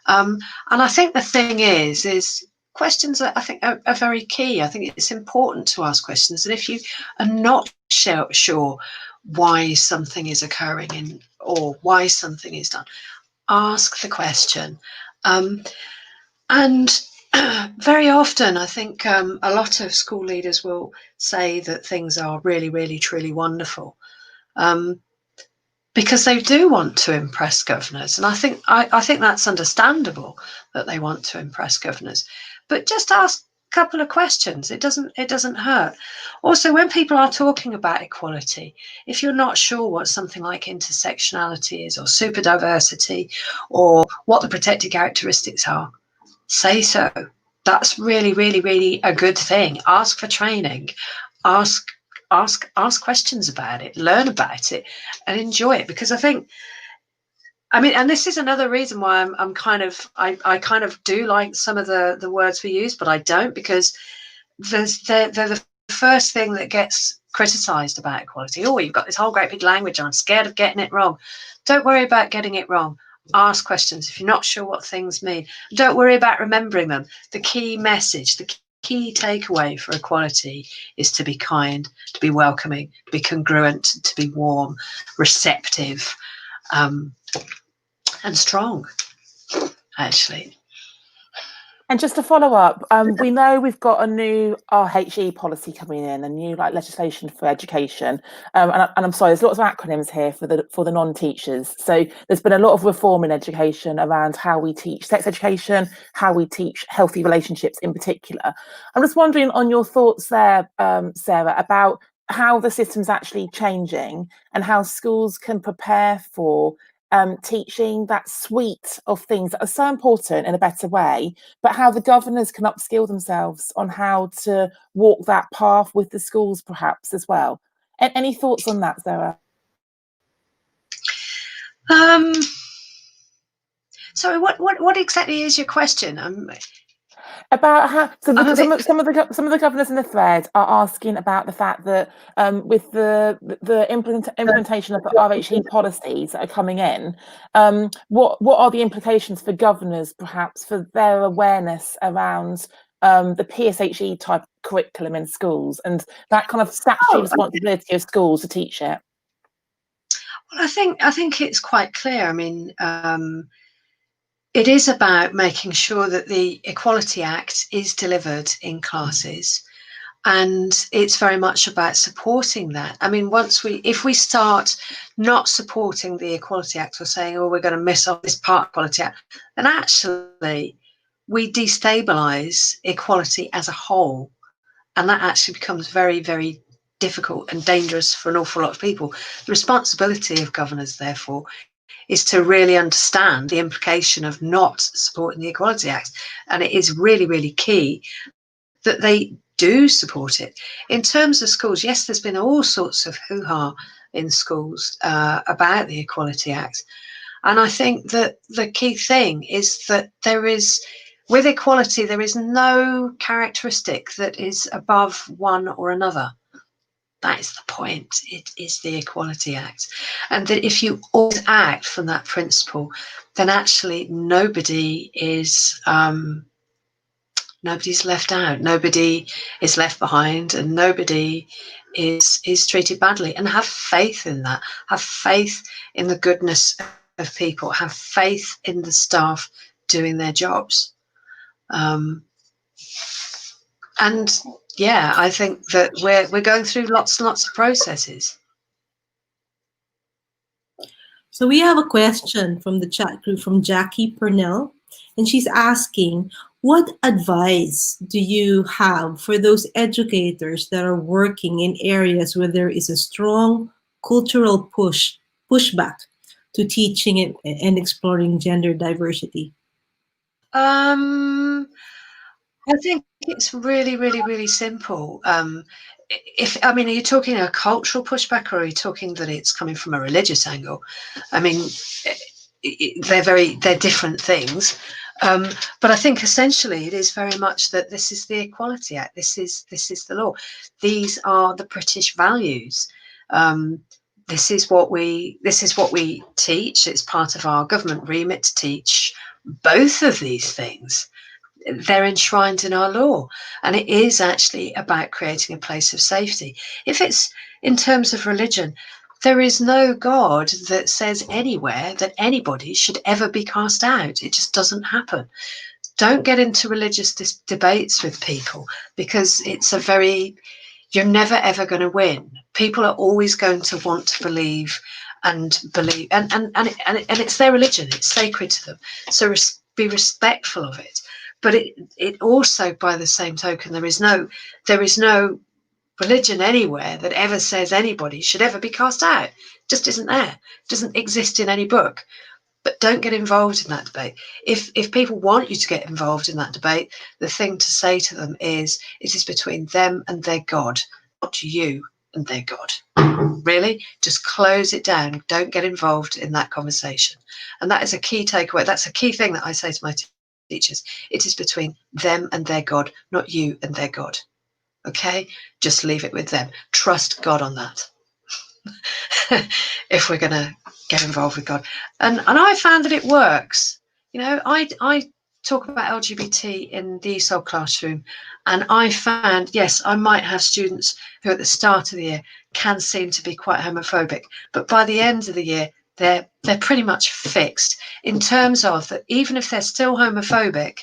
And I think the thing is questions that I think are very key. I think it's important to ask questions. And if you are not sure why something is occurring or why something is done, ask the question. And very often, I think a lot of school leaders will say that things are really, really, truly wonderful because they do want to impress governors. And I think that's understandable that they want to impress governors. But just ask a couple of questions. It doesn't hurt. Also, when people are talking about equality, if you're not sure what something like intersectionality is or super diversity or what the protected characteristics are, say so. That's really, really, really a good thing. Ask for training. Ask questions about it. Learn about it, and enjoy it. Because and this is another reason why I kind of do like some of the words we use, but I don't, because they're the first thing that gets criticised about equality. Oh, you've got this whole great big language, and I'm scared of getting it wrong. Don't worry about getting it wrong. Ask questions if you're not sure what things mean. Don't worry about remembering them. The key message, the key takeaway for equality is to be kind, to be welcoming, to be congruent, to be warm, receptive, and strong, actually. And just to follow up, we know we've got a new RHE policy coming in, a new legislation for education. And I'm sorry, there's lots of acronyms here for the non-teachers. So there's been a lot of reform in education around how we teach sex education, how we teach healthy relationships in particular. I'm just wondering on your thoughts there, Sarah, about how the system's actually changing and how schools can prepare for teaching that suite of things that are so important in a better way, but how the governors can upskill themselves on how to walk that path with the schools perhaps as well. Any thoughts on that, Sarah? Sorry, what exactly is your question? About how some of the governors in the thread are asking about the fact that with the implementation of the RHE policies that are coming in, what are the implications for governors perhaps for their awareness around the PSHE type curriculum in schools and that kind of statutory responsibility of schools to teach it? Well, I think it's quite clear. I mean, it is about making sure that the Equality Act is delivered in classes, and it's very much about supporting that. I mean, if we start not supporting the Equality Act or saying, oh, we're going to miss off this part of the Equality Act, then actually we destabilise equality as a whole, and that actually becomes very, very difficult and dangerous for an awful lot of people. The responsibility of governors, therefore, is to really understand the implication of not supporting the Equality Act. And it is really, really key that they do support it. In terms of schools, yes, there's been all sorts of hoo-ha in schools about the Equality Act. And I think that the key thing is that with equality, there is no characteristic that is above one or another. That is the point. It is the Equality Act. And that if you always act from that principle, then actually nobody is nobody's left out. Nobody is left behind, and nobody is treated badly. And have faith in that. Have faith in the goodness of people. Have faith in the staff doing their jobs. And yeah, I think that we're going through lots and lots of processes. So we have a question from the chat group from Jackie Purnell, and she's asking, what advice do you have for those educators that are working in areas where there is a strong cultural pushback to teaching and exploring gender diversity? I think it's really, really, really simple. Are you talking a cultural pushback, or are you talking that it's coming from a religious angle? I mean, they're different things. But I think essentially it is very much that this is the Equality Act. This is the law. These are the British values. This is what we teach. It's part of our government remit to teach both of these things. They're enshrined in our law, and it is actually about creating a place of safety. If it's in terms of religion, there is no God that says anywhere that anybody should ever be cast out. It just doesn't happen. Don't get into religious debates with people, because you're never ever going to win. People are always going to want to believe, and it's their religion. It's sacred to them. So be respectful of it. But it also, by the same token, there is no religion anywhere that ever says anybody should ever be cast out. It just isn't there. It doesn't exist in any book. But don't get involved in that debate. If people want you to get involved in that debate, the thing to say to them is, it is between them and their God, not you and their God. Really, just close it down. Don't get involved in that conversation. And that is a key takeaway. That's a key thing that I say to my teachers. It is between them and their God, not you and their God. Okay, just leave it with them. Trust God on that. If we're going to get involved with God, and I found that it works. You know, I talk about LGBT in the ESOL classroom, and I found, yes, I might have students who at the start of the year can seem to be quite homophobic, but by the end of the year they're pretty much fixed in terms of that. Even if they're still homophobic,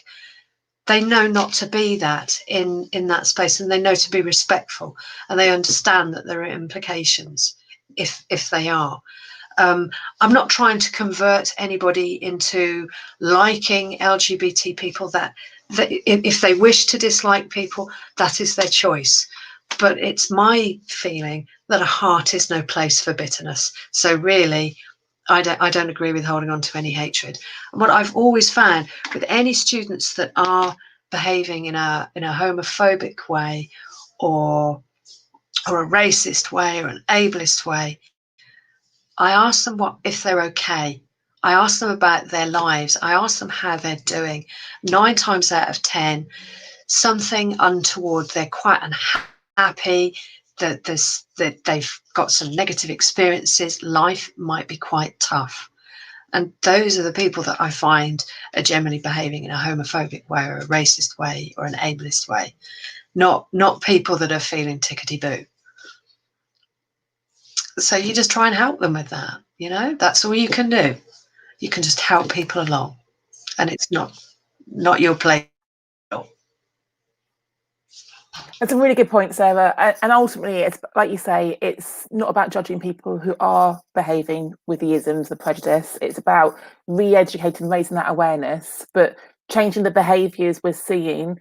they know not to be that in that space, and they know to be respectful, and they understand that there are implications if they are. I'm not trying to convert anybody into liking LGBT people. That if they wish to dislike people, that is their choice. But it's my feeling that a heart is no place for bitterness. So really, I don't agree with holding on to any hatred. And what I've always found with any students that are behaving in a homophobic way, or a racist way, or an ableist way, I ask them if they're okay. I ask them about their lives. I ask them how they're doing. 9 times out of 10, something untoward. They're quite unhappy. That they've got some negative experiences. Life might be quite tough. And those are the people that I find are generally behaving in a homophobic way, or a racist way, or an ableist way. Not people that are feeling tickety-boo. So you just try and help them with that. That's all you can do. You can just help people along, and it's not your place. That's a really good point, Sarah. And ultimately, it's like you say, it's not about judging people who are behaving with the isms, the prejudice. It's about re-educating, raising that awareness, but changing the behaviours we're seeing.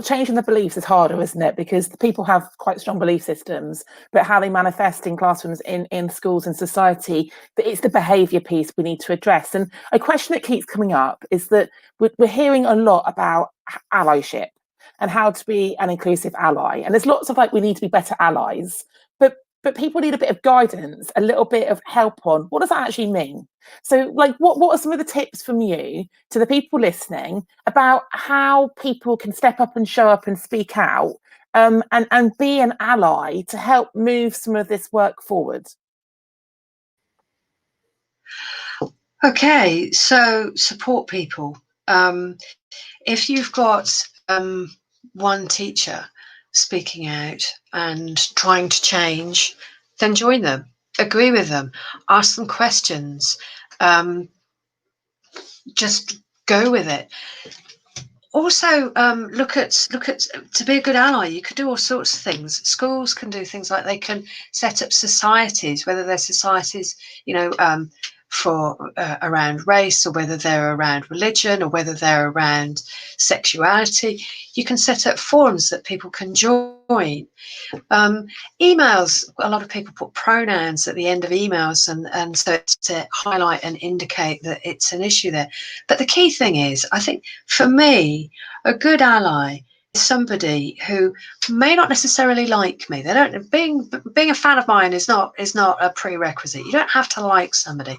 Changing the beliefs is harder, isn't it? Because the people have quite strong belief systems, but how they manifest in classrooms, in schools, in society, it's the behaviour piece we need to address. And a question that keeps coming up is that we're hearing a lot about allyship and how to be an inclusive ally. And there's lots of we need to be better allies, but people need a bit of guidance, a little bit of help on what does that actually mean? So what are some of the tips from you to the people listening about how people can step up and show up and speak out, and be an ally to help move some of this work forward? Okay, so support people. If you've got one teacher speaking out and trying to change, then join them, agree with them, ask them questions, just go with it. Also, look at to be a good ally, you could do all sorts of things. Schools can do things like they can set up societies, whether they're societies, for around race, or whether they're around religion, or whether they're around sexuality. You can set up forums that people can join. Emails, a lot of people put pronouns at the end of emails, and so it's to highlight and indicate that it's an issue there. But the key thing is, I think for me, a good ally is somebody who may not necessarily like me. They don't being a fan of mine is not a prerequisite. You don't have to like somebody.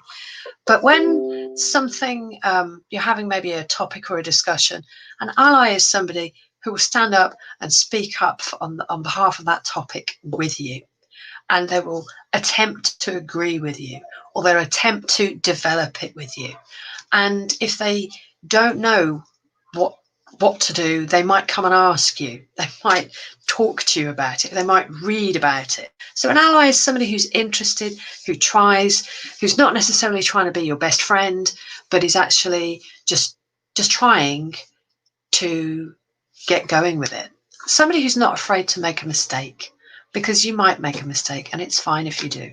But when something you're having maybe a topic or a discussion, an ally is somebody who will stand up and speak up on behalf of that topic with you, and they will attempt to agree with you, or they'll attempt to develop it with you. And if they don't know what to do, they might come and ask you. They might talk to you about it. They might read about it. So an ally is somebody who's interested, who tries, who's not necessarily trying to be your best friend, but is actually just trying to get going with it. Somebody who's not afraid to make a mistake, because you might make a mistake, and it's fine if you do.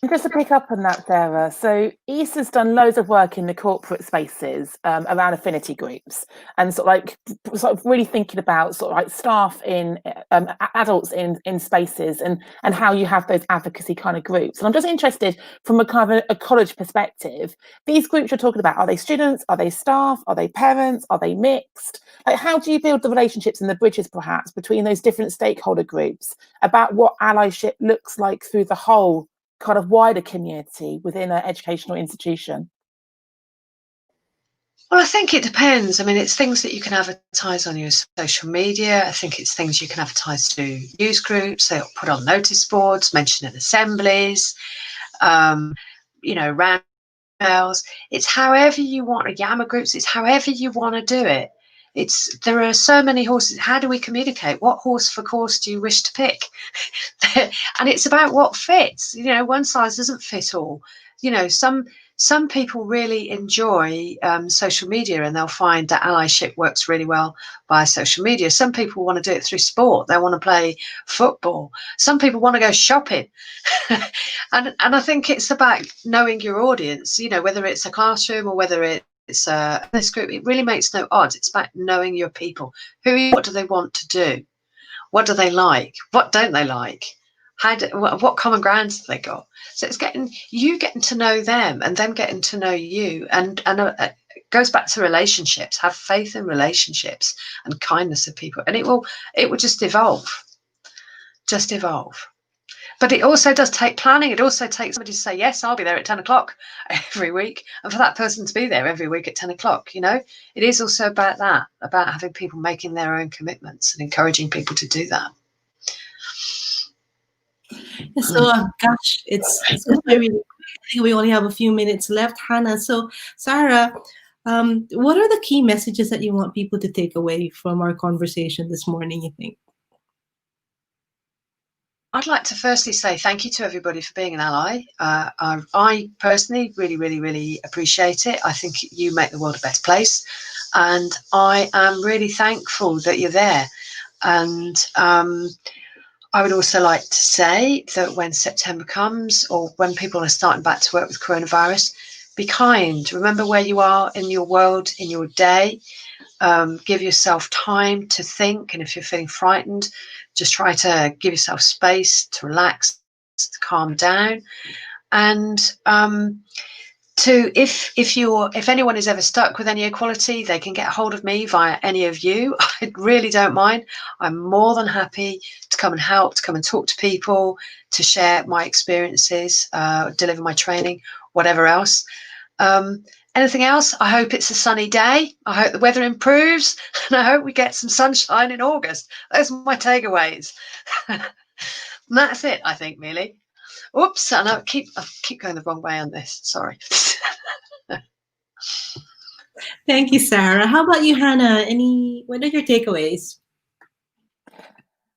Just to pick up on that, Sarah, so Isa's done loads of work in the corporate spaces around affinity groups, and sort of really thinking about staff in adults in spaces, and how you have those advocacy kind of groups. And I'm just interested from a kind of a college perspective, these groups you're talking about, are they students, are they staff, are they parents, are they mixed? How do you build the relationships and the bridges perhaps between those different stakeholder groups about what allyship looks like through the whole kind of wider community within an educational institution? Well, I think it depends. I mean, it's things that you can advertise on your social media. I think it's things you can advertise through news groups. They'll put on notice boards, mention in assemblies, round emails. It's however you want, Yammer groups. It's however you want to do it. There are so many horses. How do we communicate? What horse for course do you wish to pick? And it's about what fits. One size doesn't fit all. Some people really enjoy social media, and they'll find that allyship works really well via social media. Some people want to do it through sport. They want to play football. Some people want to go shopping. and I think it's about knowing your audience, whether it's a classroom or whether it's this group. It really makes no odds. It's about knowing your people. What do they want to do? What do they like? What don't they like? what common grounds have they got? So it's getting to know them and them getting to know you, and it goes back to relationships. Have faith in relationships and kindness of people, and it will just evolve. But it also does take planning. It also takes somebody to say, yes, I'll be there at 10 o'clock every week, and for that person to be there every week at 10 o'clock. It is also about that, about having people making their own commitments and encouraging people to do that. So, gosh, it's very quick. I think we only have a few minutes left, Hannah. So, Sarah, what are the key messages that you want people to take away from our conversation this morning, you think? I'd like to firstly say thank you to everybody for being an ally. I personally really, really, really appreciate it. I think you make the world a better place. And I am really thankful that you're there. And I would also like to say that when September comes, or when people are starting back to work with coronavirus, be kind. Remember where you are in your world, in your day. Give yourself time to think. And if you're feeling frightened, just try to give yourself space to relax, to calm down. And if anyone is ever stuck with any equality, they can get a hold of me via any of you. I really don't mind. I'm more than happy to come and help, to come and talk to people, to share my experiences, deliver my training, whatever else. Anything else? I hope it's a sunny day. I hope the weather improves, and I hope we get some sunshine in August. Those are my takeaways. And that's it, I think, really. Oops, and I keep going the wrong way on this. Sorry. Thank you, Sarah. How about you, Hannah? What are your takeaways?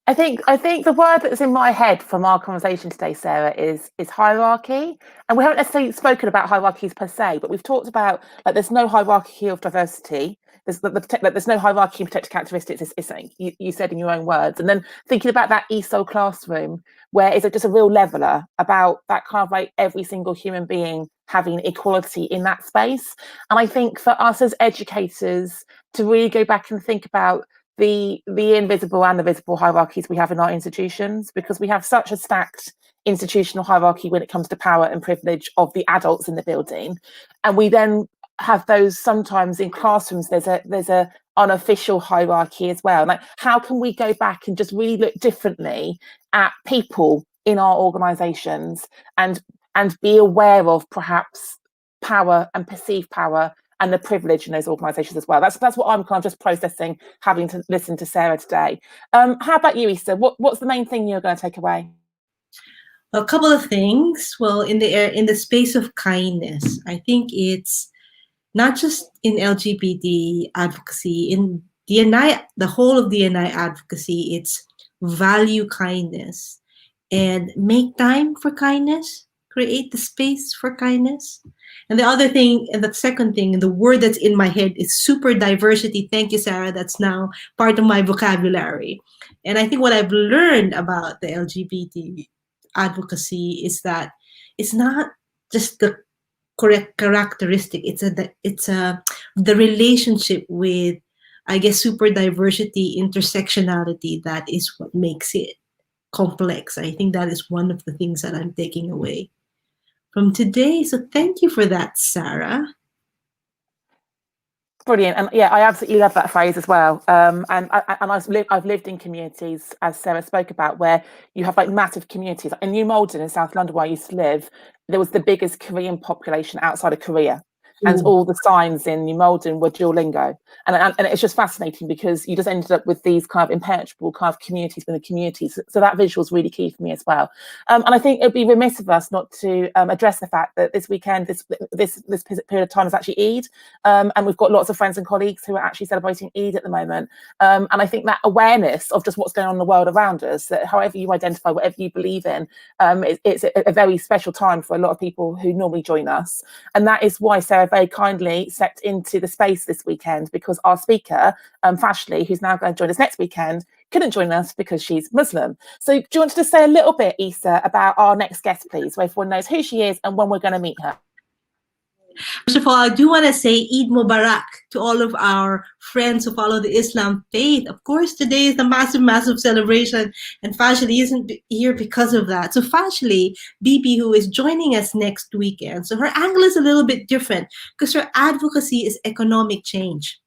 I think the word that's in my head from our conversation today, Sarah, is hierarchy. And we haven't necessarily spoken about hierarchies per se, but we've talked about there's no hierarchy of diversity. There's no hierarchy in protected characteristics. Is something you said in your own words. And then thinking about that ESOL classroom, where is it just a real leveler about that kind of every single human being having equality in that space. And I think for us as educators to really go back and think about the invisible and the visible hierarchies we have in our institutions, because we have such a stacked institutional hierarchy when it comes to power and privilege of the adults in the building, and we then have those sometimes in classrooms. There's a unofficial hierarchy as well. How can we go back and just really look differently at people in our organisations and be aware of perhaps power and perceived power and the privilege in those organisations as well. That's what I'm kind of just processing, having to listen to Sarah today. How about you, Isa? What's the main thing you're going to take away? A couple of things. Well, in the space of kindness, I think it's not just in LGBT advocacy, in DNI, the whole of DNI advocacy, it's value kindness and make time for kindness, create the space for kindness. And the other thing, and the second thing, the word that's in my head is super diversity. Thank you, Sarah. That's now part of my vocabulary. And I think what I've learned about the LGBT advocacy is that it's not just the correct characteristic. It's the relationship with, I guess, super diversity, intersectionality, that is what makes it complex. I think that is one of the things that I'm taking away from today. So thank you for that, Sarah. Brilliant. And yeah, I absolutely love that phrase as well. And I've lived in communities, as Sarah spoke about, where you have massive communities. In New Malden in South London, where I used to live, there was the biggest Korean population outside of Korea. And all the signs in New Malden were Duolingo. And it's just fascinating because you just ended up with these kind of impenetrable kind of communities within the communities. So that visual is really key for me as well. And I think it would be remiss of us not to address the fact that this weekend, this period of time is actually Eid. And we've got lots of friends and colleagues who are actually celebrating Eid at the moment. And I think that awareness of just what's going on in the world around us, that however you identify, whatever you believe in, it's a very special time for a lot of people who normally join us. And that is why Sarah very kindly stepped into the space this weekend, because our speaker, Fashli, who's now going to join us next weekend, couldn't join us because she's Muslim. So do you want to just say a little bit, Isa, about our next guest, please, so everyone knows who she is and when we're going to meet her? First of all, I do want to say Eid Mubarak to all of our friends who follow the Islam faith. Of course, today is a massive, massive celebration, and Fashli isn't here because of that. So Fashli, Bibi, who is joining us next weekend, so her angle is a little bit different because her advocacy is economic change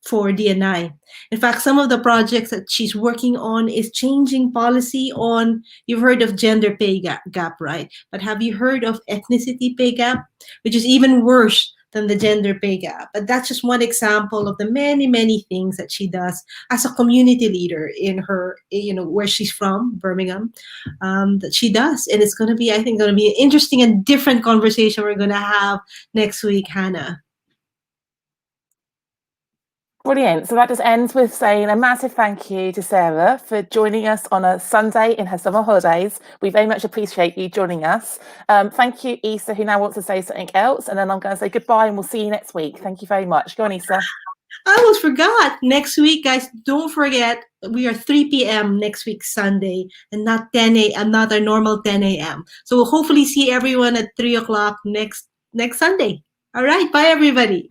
for DNI. In fact, some of the projects that she's working on is changing policy on, you've heard of gender pay gap, right? But have you heard of ethnicity pay gap, which is even worse than the gender pay gap? But that's just one example of the many, many things that she does as a community leader in her, where she's from, Birmingham, that she does. And it's going to be, I think, going to be an interesting and different conversation we're going to have next week, Hannah. Brilliant. So that just ends with saying a massive thank you to Sarah for joining us on a Sunday in her summer holidays. We very much appreciate you joining us. Thank you, Isa, who now wants to say something else. And then I'm going to say goodbye and we'll see you next week. Thank you very much. Go on, Isa. I almost forgot. Next week, guys, don't forget, we are 3 p.m. next week, Sunday, and not 10 a.m., not our normal 10 a.m. So we'll hopefully see everyone at 3 o'clock next Sunday. All right. Bye, everybody.